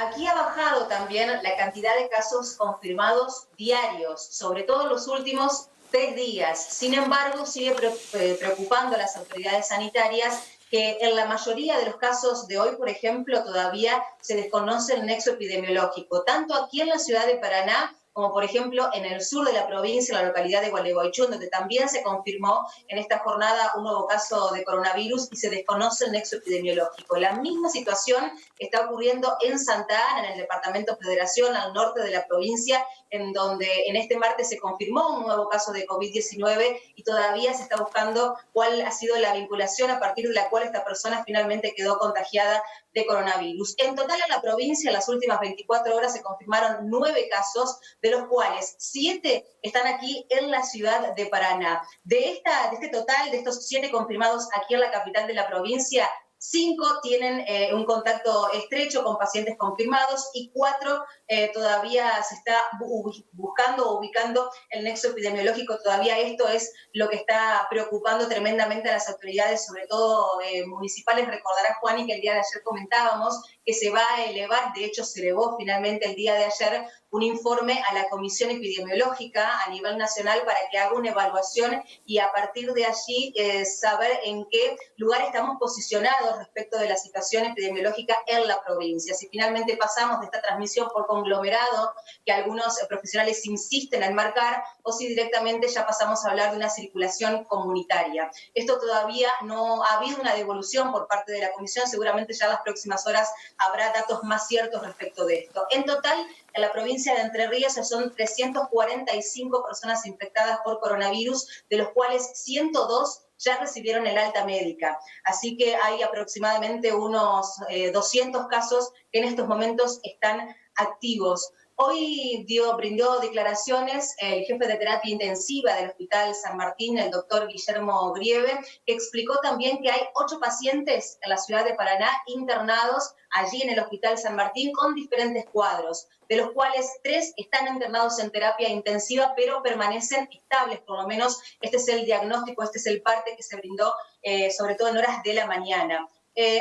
Aquí ha bajado también la cantidad de casos confirmados diarios, sobre todo en los últimos 3 días. Sin embargo, sigue preocupando a las autoridades sanitarias que en la mayoría de los casos de hoy, por ejemplo, todavía se desconoce el nexo epidemiológico, tanto aquí en la ciudad de Paraná como por ejemplo en el sur de la provincia, en la localidad de Gualeguaychú, donde también se confirmó en esta jornada un nuevo caso de coronavirus y se desconoce el nexo epidemiológico. La misma situación está ocurriendo en Santa Ana, en el departamento Federación, al norte de la provincia, en donde en este martes se confirmó un nuevo caso de COVID-19 y todavía se está buscando cuál ha sido la vinculación a partir de la cual esta persona finalmente quedó contagiada de coronavirus. En total en la provincia, en las últimas 24 horas se confirmaron 9 casos, de los cuales 7 están aquí en la ciudad de Paraná. De este total, de estos 7 confirmados aquí en la capital de la provincia, 5 tienen un contacto estrecho con pacientes confirmados y 4 todavía se está buscando o ubicando el nexo epidemiológico. Todavía esto es lo que está preocupando tremendamente a las autoridades, sobre todo municipales. Recordará, Juani, que el día de ayer comentábamos que se va a elevar, de hecho se elevó finalmente el día de ayer, un informe a la Comisión Epidemiológica a nivel nacional para que haga una evaluación y a partir de allí saber en qué lugar estamos posicionados respecto de la situación epidemiológica en la provincia. Si finalmente pasamos de esta transmisión por conglomerado que algunos profesionales insisten en marcar o si directamente ya pasamos a hablar de una circulación comunitaria. Esto todavía no ha habido una devolución por parte de la Comisión, seguramente ya en las próximas horas habrá datos más ciertos respecto de esto. En total, en la provincia de Entre Ríos ya son 345 personas infectadas por coronavirus, de los cuales 102 ya recibieron el alta médica. Así que hay aproximadamente unos 200 casos que en estos momentos están activos. Hoy brindó declaraciones el jefe de terapia intensiva del Hospital San Martín, el doctor Guillermo Grieve, que explicó también que hay 8 pacientes en la ciudad de Paraná internados allí en el Hospital San Martín con diferentes cuadros, de los cuales 3 están internados en terapia intensiva, pero permanecen estables, por lo menos este es el diagnóstico, este es el parte que se brindó, sobre todo en horas de la mañana.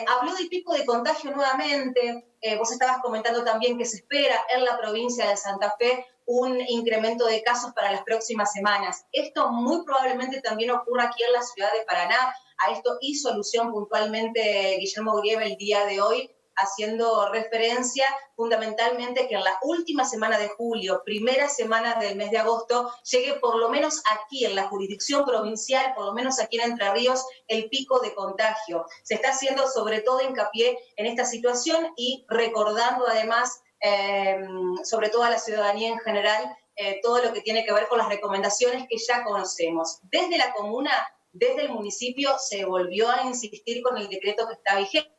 Habló del pico de contagio nuevamente, vos estabas comentando también que se espera en la provincia de Santa Fe un incremento de casos para las próximas semanas. Esto muy probablemente también ocurra aquí en la ciudad de Paraná. A esto hizo alusión puntualmente Guillermo Grieve el día de hoy, haciendo referencia fundamentalmente que en la última semana de julio, primera semana del mes de agosto, llegue por lo menos aquí en la jurisdicción provincial, por lo menos aquí en Entre Ríos, el pico de contagio. Se está haciendo sobre todo hincapié en esta situación y recordando además, sobre todo a la ciudadanía en general, todo lo que tiene que ver con las recomendaciones que ya conocemos. Desde la comuna, desde el municipio, se volvió a insistir con el decreto que está vigente.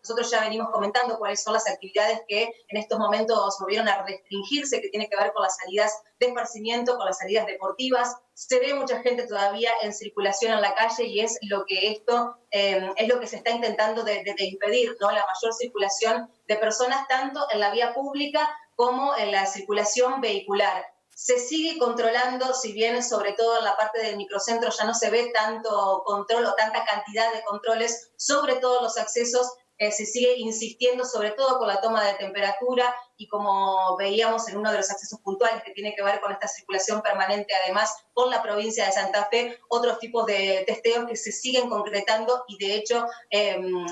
Nosotros ya venimos comentando cuáles son las actividades que en estos momentos volvieron a restringirse, que tiene que ver con las salidas de esparcimiento, con las salidas deportivas. Se ve mucha gente todavía en circulación en la calle y es lo que esto es lo que se está intentando de impedir, ¿no? La mayor circulación de personas tanto en la vía pública como en la circulación vehicular. Se sigue controlando, si bien sobre todo en la parte del microcentro ya no se ve tanto control o tanta cantidad de controles, sobre todo los accesos, se sigue insistiendo sobre todo con la toma de temperatura y como veíamos en uno de los accesos puntuales que tiene que ver con esta circulación permanente, además con la provincia de Santa Fe, otros tipos de testeos que se siguen concretando y de hecho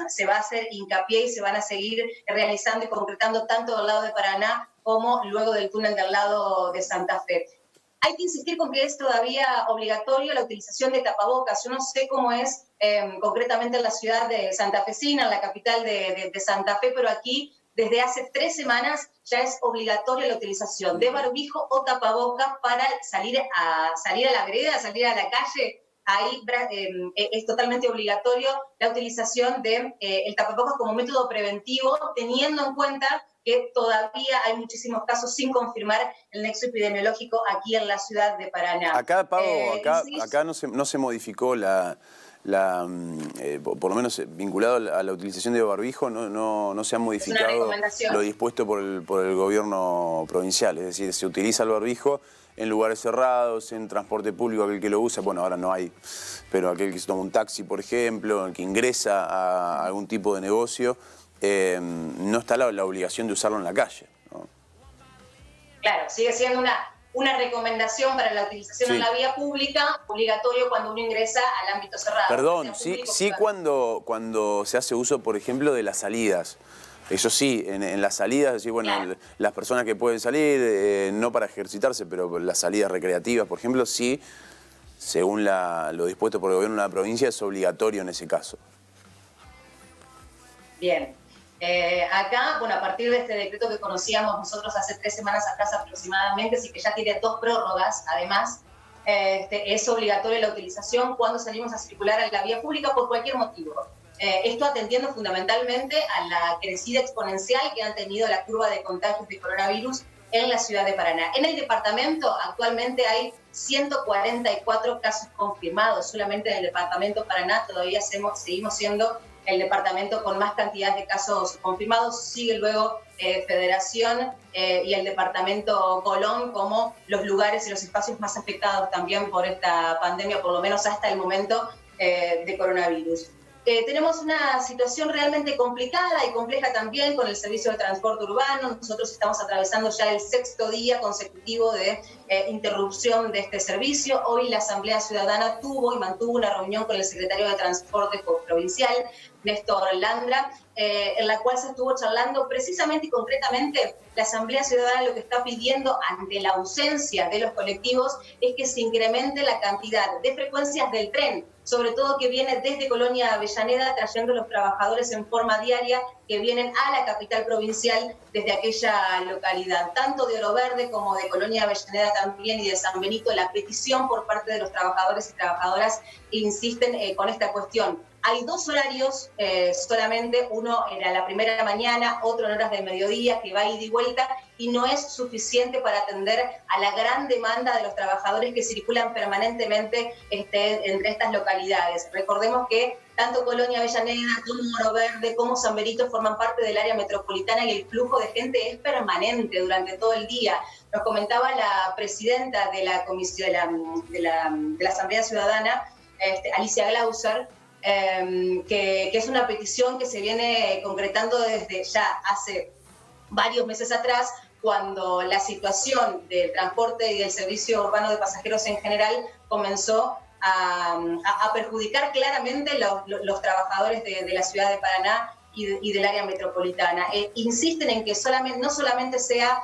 se va a hacer hincapié y se van a seguir realizando y concretando tanto del lado de Paraná como luego del túnel del lado de Santa Fe. Hay que insistir con que es todavía obligatorio la utilización de tapabocas. Yo no sé cómo es concretamente en la ciudad de Santa Fecina, en la capital de Santa Fe, pero aquí desde hace 3 semanas ya es obligatoria la utilización de barbijo o tapabocas para salir a la vereda, salir a la calle. Ahí es totalmente obligatorio la utilización de el tapabocas como método preventivo, teniendo en cuenta que todavía hay muchísimos casos sin confirmar el nexo epidemiológico aquí en la ciudad de Paraná. Acá, Pavo, acá no se modificó por lo menos vinculado a la utilización de barbijo, no se ha modificado lo dispuesto por el gobierno provincial. Es decir, se utiliza el barbijo en lugares cerrados, en transporte público, aquel que lo usa, bueno, ahora no hay, pero aquel que se toma un taxi, por ejemplo, el que ingresa a algún tipo de negocio, no está la obligación de usarlo en la calle, ¿no? Claro, sigue siendo una recomendación para la utilización en la vía pública, obligatorio cuando uno ingresa al ámbito cerrado. Perdón, sí cuando se hace uso, por ejemplo, de las salidas. Eso sí, en las salidas, sí, bueno, claro, las personas que pueden salir, no para ejercitarse, pero las salidas recreativas, por ejemplo, sí, según lo dispuesto por el gobierno de la provincia, es obligatorio en ese caso. Bien. Acá, bueno, a partir de este decreto que conocíamos nosotros hace 3 semanas atrás aproximadamente, así que ya tiene 2 prórrogas, además, es obligatoria la utilización cuando salimos a circular en la vía pública por cualquier motivo. Esto atendiendo fundamentalmente a la crecida exponencial que han tenido la curva de contagios de coronavirus en la ciudad de Paraná. En el departamento actualmente hay 144 casos confirmados. Solamente en el departamento de Paraná todavía seguimos siendo el departamento con más cantidad de casos confirmados. Sigue luego Federación y el departamento Colón como los lugares y los espacios más afectados también por esta pandemia, por lo menos hasta el momento de coronavirus. Tenemos una situación realmente complicada y compleja también con el servicio de transporte urbano. Nosotros estamos atravesando ya el 6º día consecutivo de interrupción de este servicio. Hoy la Asamblea Ciudadana tuvo y mantuvo una reunión con el secretario de Transporte provincial, Néstor Landra, en la cual se estuvo charlando precisamente y concretamente. La Asamblea Ciudadana lo que está pidiendo ante la ausencia de los colectivos es que se incremente la cantidad de frecuencias del tren, sobre todo que viene desde Colonia Avellaneda trayendo los trabajadores en forma diaria que vienen a la capital provincial desde aquella localidad, tanto de Oro Verde como de Colonia Avellaneda también y de San Benito. La petición por parte de los trabajadores y trabajadoras insisten con esta cuestión. Hay 2 horarios solamente, uno en la primera mañana, otro en horas del mediodía, que va ida y vuelta, y no es suficiente para atender a la gran demanda de los trabajadores que circulan permanentemente entre estas localidades. Recordemos que tanto Colonia Avellaneda como Oro Verde como San Benito forman parte del área metropolitana y el flujo de gente es permanente durante todo el día. Nos comentaba la presidenta de la comisión de la Asamblea Ciudadana, Alicia Glauser, que es una petición que se viene concretando desde ya hace varios meses atrás, cuando la situación del transporte y del servicio urbano de pasajeros en general comenzó a perjudicar claramente los trabajadores de la ciudad de Paraná y del área metropolitana. Insisten en que no solamente sea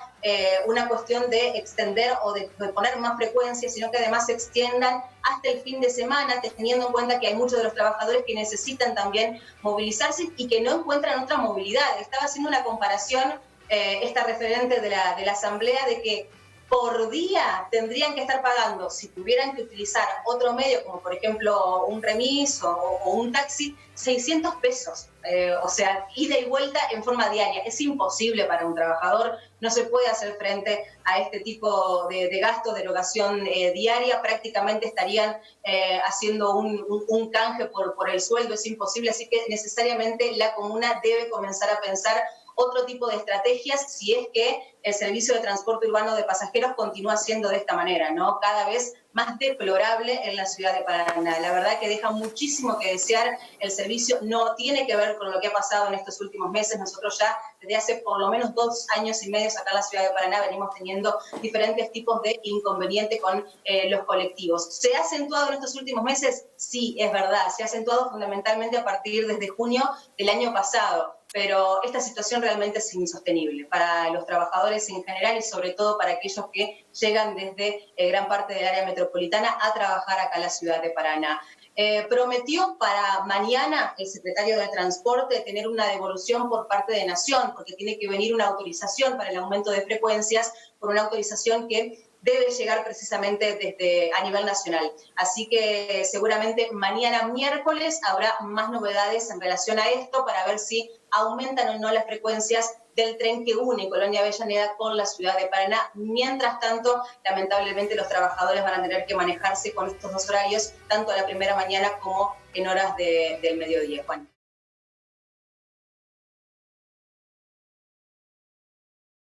una cuestión de extender o de poner más frecuencias, sino que además se extiendan hasta el fin de semana, teniendo en cuenta que hay muchos de los trabajadores que necesitan también movilizarse y que no encuentran otra movilidad. Estaba haciendo una comparación esta referente de la Asamblea de que por día tendrían que estar pagando, si tuvieran que utilizar otro medio, como por ejemplo un remis o un taxi, 600 pesos. O sea, ida y vuelta en forma diaria. Es imposible para un trabajador, no se puede hacer frente a este tipo de gasto de erogación diaria. Prácticamente estarían haciendo un canje por el sueldo, es imposible. Así que necesariamente la comuna debe comenzar a pensar otro tipo de estrategias si es que el servicio de transporte urbano de pasajeros continúa siendo de esta manera, ¿no? Cada vez más deplorable en la ciudad de Paraná. La verdad que deja muchísimo que desear. El servicio no tiene que ver con lo que ha pasado en estos últimos meses. Nosotros ya desde hace por lo menos 2 años y medio acá en la ciudad de Paraná venimos teniendo diferentes tipos de inconveniente con los colectivos. ¿Se ha acentuado en estos últimos meses? Sí, es verdad. Se ha acentuado fundamentalmente a partir desde junio del año pasado. Pero esta situación realmente es insostenible para los trabajadores en general y sobre todo para aquellos que llegan desde gran parte del área metropolitana a trabajar acá en la ciudad de Paraná. Prometió para mañana el secretario de Transporte tener una devolución por parte de Nación, porque tiene que venir una autorización para el aumento de frecuencias, por una autorización que debe llegar precisamente a nivel nacional. Así que seguramente mañana miércoles habrá más novedades en relación a esto para ver si aumentan o no las frecuencias del tren que une Colonia Avellaneda con la ciudad de Paraná. Mientras tanto, lamentablemente los trabajadores van a tener que manejarse con estos 2 horarios, tanto a la primera mañana como en horas del mediodía, Juan.